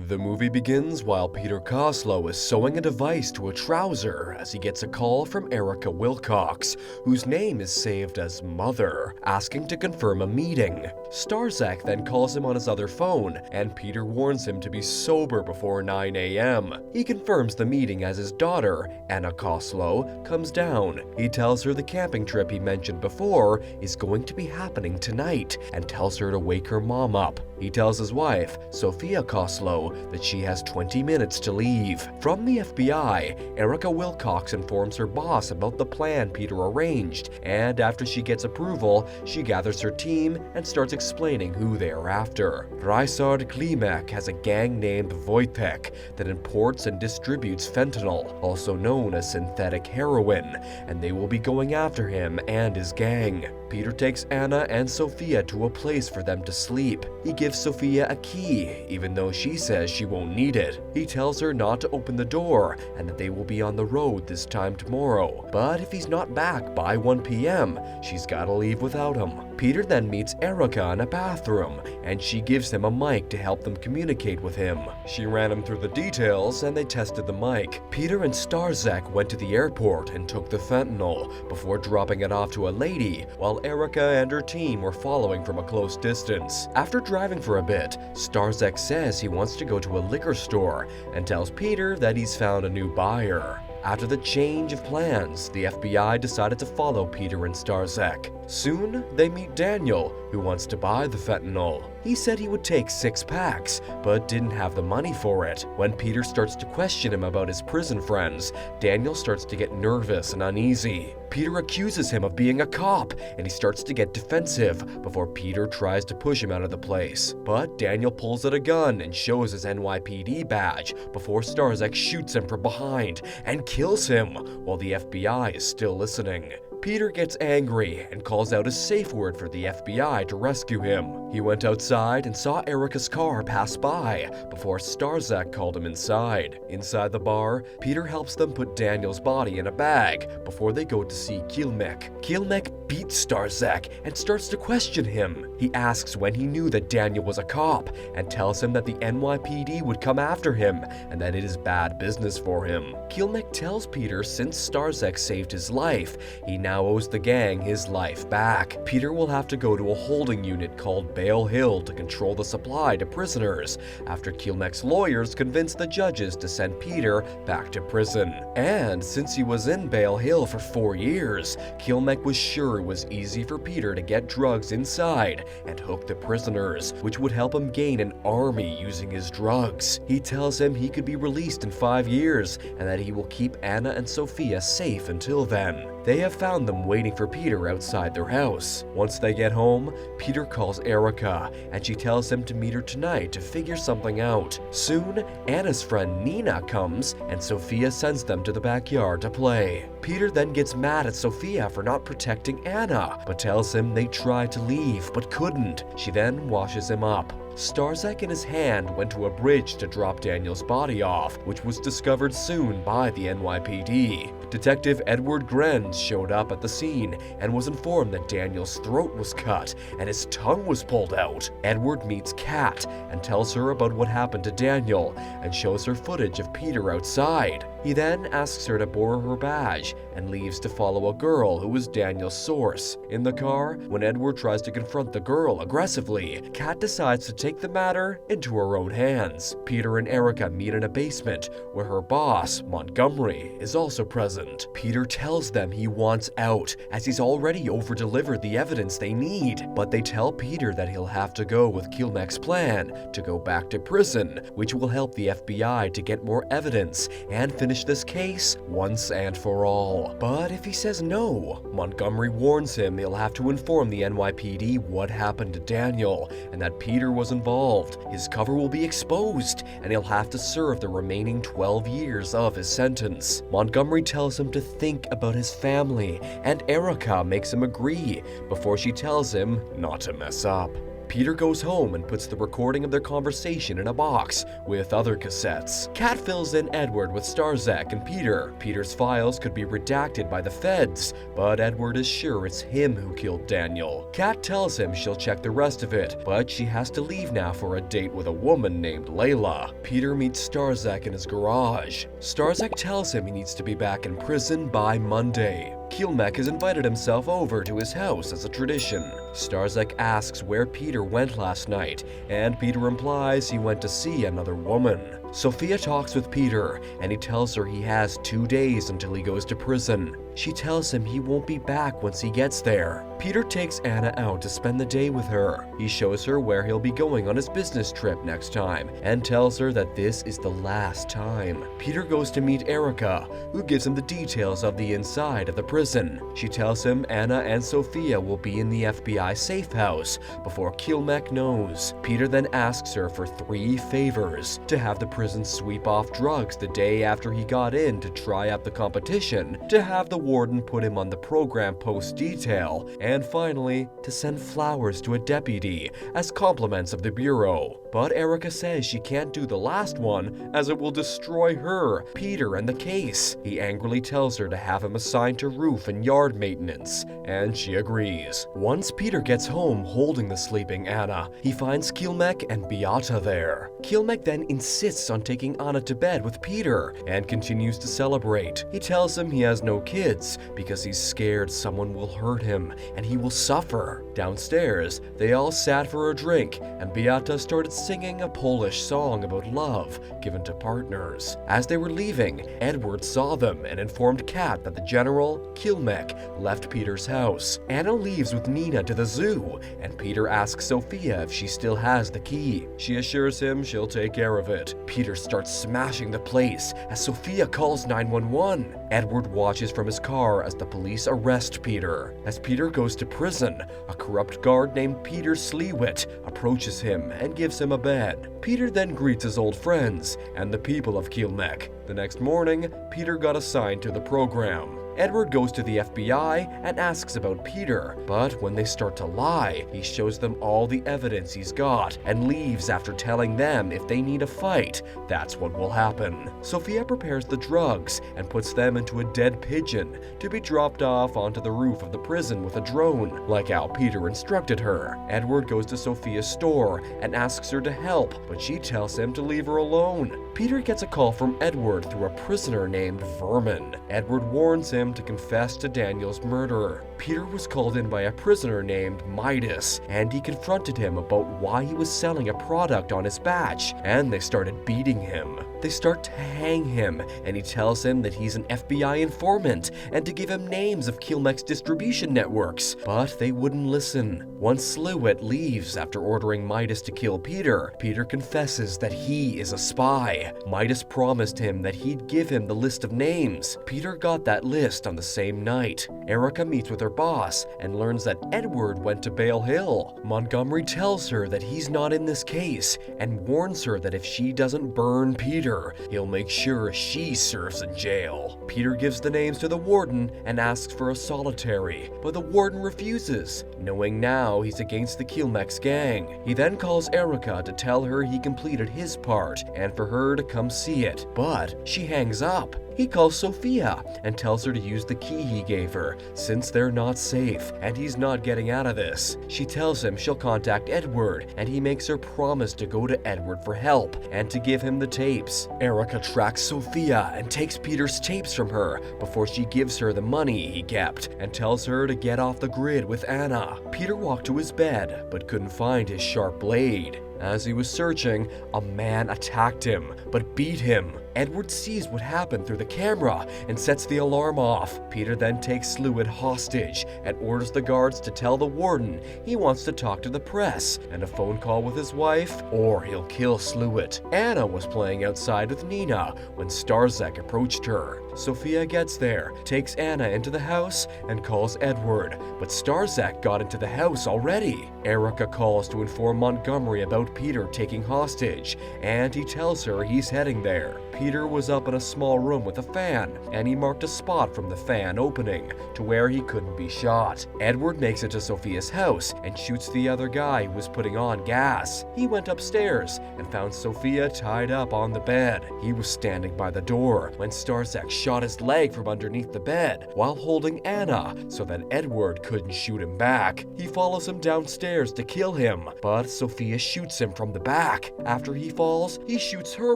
The movie begins while Peter Coslow is sewing a device to a trouser as he gets a call from Erica Wilcox, whose name is saved as Mother, asking to confirm a meeting. Starzak then calls him on his other phone, and Peter warns him to be sober before 9 a.m. He confirms the meeting as his daughter, Anna Coslow, comes down. He tells her the camping trip he mentioned before is going to be happening tonight, and tells her to wake her mom up. He tells his wife, Sophia Coslow, that she has 20 minutes to leave. From the FBI, Erica Wilcox informs her boss about the plan Peter arranged, and after she gets approval, she gathers her team and starts explaining who they are after. Rysard Klimek has a gang named Wojtek that imports and distributes fentanyl, also known as synthetic heroin, and they will be going after him and his gang. Peter takes Anna and Sophia to a place for them to sleep. He gives Sophia a key, even though she says she won't need it. He tells her not to open the door and that they will be on the road this time tomorrow. But if he's not back by 1 p.m., she's gotta leave without him. Peter then meets Erica in a bathroom, and she gives him a mic to help them communicate with him. She ran him through the details and they tested the mic. Peter and Starzak went to the airport and took the fentanyl before dropping it off to a lady, while Erica and her team were following from a close distance. After driving for a bit, Starzak says he wants to go to a liquor store and tells Peter that he's found a new buyer. After the change of plans, the FBI decided to follow Peter and Starzak. Soon, they meet Daniel, who wants to buy the fentanyl. He said he would take 6 packs, but didn't have the money for it. When Peter starts to question him about his prison friends, Daniel starts to get nervous and uneasy. Peter accuses him of being a cop, and he starts to get defensive before Peter tries to push him out of the place. But Daniel pulls out a gun and shows his NYPD badge before Starzak shoots him from behind and kills him while the FBI is still listening. Peter gets angry and calls out a safe word for the FBI to rescue him. He went outside and saw Erica's car pass by before Starzak called him inside. Inside the bar, Peter helps them put Daniel's body in a bag before they go to see Klimek. Klimek beats Starzak and starts to question him. He asks when he knew that Daniel was a cop and tells him that the NYPD would come after him and that it is bad business for him. Klimek tells Peter since Starzak saved his life, he now owes the gang his life back. Peter will have to go to a holding unit called Bale Hill to control the supply to prisoners after Kilmek's lawyers convince the judges to send Peter back to prison. And since he was in Bale Hill for 4 years, Klimek was sure it was easy for Peter to get drugs inside and hook the prisoners, which would help him gain an army using his drugs. He tells him he could be released in 5 years and that he will keep Anna and Sophia safe until then. They have found them waiting for Peter outside their house. Once they get home, Peter calls Erica, and she tells him to meet her tonight to figure something out. Soon, Anna's friend Nina comes, and Sophia sends them to the backyard to play. Peter then gets mad at Sophia for not protecting Anna, but tells him they tried to leave but couldn't. She then washes him up. Starzak in his hand went to a bridge to drop Daniel's body off, which was discovered soon by the NYPD. Detective Edward Grenz showed up at the scene and was informed that Daniel's throat was cut and his tongue was pulled out. Edward meets Kat and tells her about what happened to Daniel and shows her footage of Peter outside. He then asks her to borrow her badge and leaves to follow a girl who is Daniel's source. In the car, when Edward tries to confront the girl aggressively, Kat decides to take the matter into her own hands. Peter and Erica meet in a basement where her boss, Montgomery, is also present. Peter tells them he wants out as he's already over-delivered the evidence they need, but they tell Peter that he'll have to go with Kilmek's plan to go back to prison, which will help the FBI to get more evidence and finish this case once and for all. But if he says no, Montgomery warns him he'll have to inform the NYPD what happened to Daniel and that Peter was involved. His cover will be exposed and he'll have to serve the remaining 12 years of his sentence. Montgomery tells him to think about his family, and Erica makes him agree before she tells him not to mess up. Peter goes home and puts the recording of their conversation in a box with other cassettes. Kat fills in Edward with Starzak and Peter. Peter's files could be redacted by the feds, but Edward is sure it's him who killed Daniel. Kat tells him she'll check the rest of it, but she has to leave now for a date with a woman named Layla. Peter meets Starzak in his garage. Starzak tells him he needs to be back in prison by Monday. Kilmek has invited himself over to his house as a tradition. Starzak asks where Peter went last night, and Peter implies he went to see another woman. Sophia talks with Peter, and he tells her he has 2 days until he goes to prison. She tells him he won't be back once he gets there. Peter takes Anna out to spend the day with her. He shows her where he'll be going on his business trip next time, and tells her that this is the last time. Peter goes to meet Erica, who gives him the details of the inside of the prison. She tells him Anna and Sophia will be in the FBI safe house before Kilmek knows. Peter then asks her for 3 favors: to have the prison sweep off drugs the day after he got in to try out the competition, to have the warden put him on the program post detail, and finally, to send flowers to a deputy as compliments of the bureau. But Erica says she can't do the last one as it will destroy her, Peter, and the case. He angrily tells her to have him assigned to roof and yard maintenance, and she agrees. Once Peter gets home holding the sleeping Anna, he finds Kilmek and Beata there. Kilmek then insists on taking Anna to bed with Peter and continues to celebrate. He tells him he has no kids because he's scared someone will hurt him and he will suffer. Downstairs, they all sat for a drink, and Beata started singing a Polish song about love given to partners. As they were leaving, Edward saw them and informed Kat that the general, Kilmek, left Peter's house. Anna leaves with Nina to the zoo, and Peter asks Sophia if she still has the key. She assures him she'll take care of it. Peter starts smashing the place as Sophia calls 911. Edward watches from his car as the police arrest Peter. As Peter goes to prison, a corrupt guard named Peter Sleewit approaches him and gives him a bed. Peter then greets his old friends and the people of Kilmek. The next morning, Peter got assigned to the program. Edward goes to the FBI and asks about Peter, but when they start to lie, he shows them all the evidence he's got and leaves after telling them if they need a fight, that's what will happen. Sophia prepares the drugs and puts them into a dead pigeon to be dropped off onto the roof of the prison with a drone, like how Peter instructed her. Edward goes to Sophia's store and asks her to help, but she tells him to leave her alone. Peter gets a call from Edward through a prisoner named Vermin. Edward warns him to confess to Daniel's murderer. Peter was called in by a prisoner named Midas, and he confronted him about why he was selling a product on his batch, and they started beating him. They start to hang him, and he tells him that he's an FBI informant and to give him names of Kilmek's distribution networks, but they wouldn't listen. Once Slewitt leaves after ordering Midas to kill Peter, Peter confesses that he is a spy. Midas promised him that he'd give him the list of names. Peter got that list on the same night. Erica meets with her boss and learns that Edward went to Bale Hill. Montgomery tells her that he's not in this case and warns her that if she doesn't burn Peter, he'll make sure she serves in jail. Peter gives the names to the warden and asks for a solitary, but the warden refuses, knowing now he's against the Kilmek's gang. He then calls Erica to tell her he completed his part and for her to come see it, but she hangs up. He calls Sophia and tells her to use the key he gave her, since they're not safe and he's not getting out of this. She tells him she'll contact Edward, and he makes her promise to go to Edward for help and to give him the tapes. Erica tracks Sophia and takes Peter's tapes from her before she gives her the money he kept and tells her to get off the grid with Anna. Peter walked to his bed but couldn't find his sharp blade. As he was searching, a man attacked him, but beat him. Edward sees what happened through the camera and sets the alarm off. Peter then takes Slewitt hostage and orders the guards to tell the warden he wants to talk to the press and a phone call with his wife, or he'll kill Slewitt. Anna was playing outside with Nina when Starzak approached her. Sophia gets there, takes Anna into the house, and calls Edward, but Starzak got into the house already. Erica calls to inform Montgomery about Peter taking hostage, and he tells her he's heading there. Peter Peter was up in a small room with a fan, and he marked a spot from the fan opening to where he couldn't be shot. Edward makes it to Sophia's house and shoots the other guy who was putting on gas. He went upstairs and found Sophia tied up on the bed. He was standing by the door when Starsack shot his leg from underneath the bed while holding Anna so that Edward couldn't shoot him back. He follows him downstairs to kill him, but Sophia shoots him from the back. After he falls, he shoots her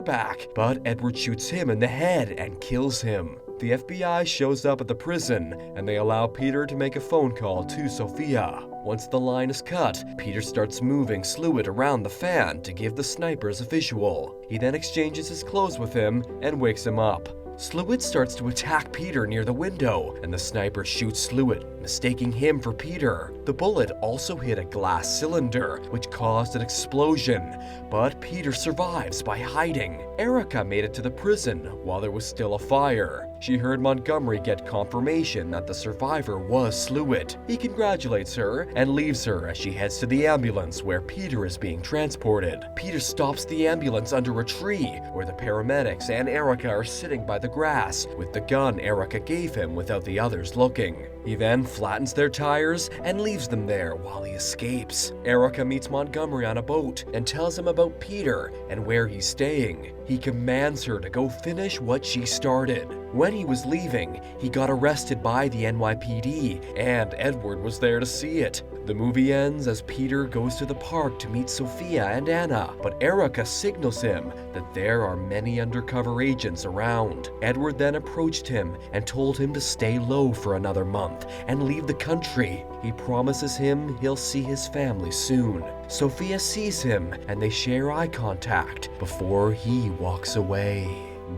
back, but Edward shoots him in the head and kills him. The FBI shows up at the prison, and they allow Peter to make a phone call to Sophia. Once the line is cut, Peter starts moving Sluit around the fan to give the snipers a visual. He then exchanges his clothes with him and wakes him up. Sluit starts to attack Peter near the window, and the sniper shoots Sluit, mistaking him for Peter. The bullet also hit a glass cylinder, which caused an explosion, but Peter survives by hiding. Erica made it to the prison while there was still a fire. She heard Montgomery get confirmation that the survivor was Sluit. He congratulates her and leaves her as she heads to the ambulance where Peter is being transported. Peter stops the ambulance under a tree where the paramedics and Erica are sitting by the grass with the gun Erica gave him without the others looking. He then flattens their tires and leaves them there while he escapes. Erica meets Montgomery on a boat and tells him about Peter and where he's staying. He commands her to go finish what she started. When he was leaving, he got arrested by the NYPD, and Edward was there to see it. The movie ends as Peter goes to the park to meet Sophia and Anna, but Erica signals him that there are many undercover agents around. Edward then approached him and told him to stay low for another month and leave the country. He promises him he'll see his family soon. Sophia sees him and they share eye contact before he walks away.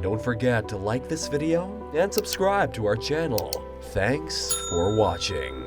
Don't forget to like this video and subscribe to our channel. Thanks for watching.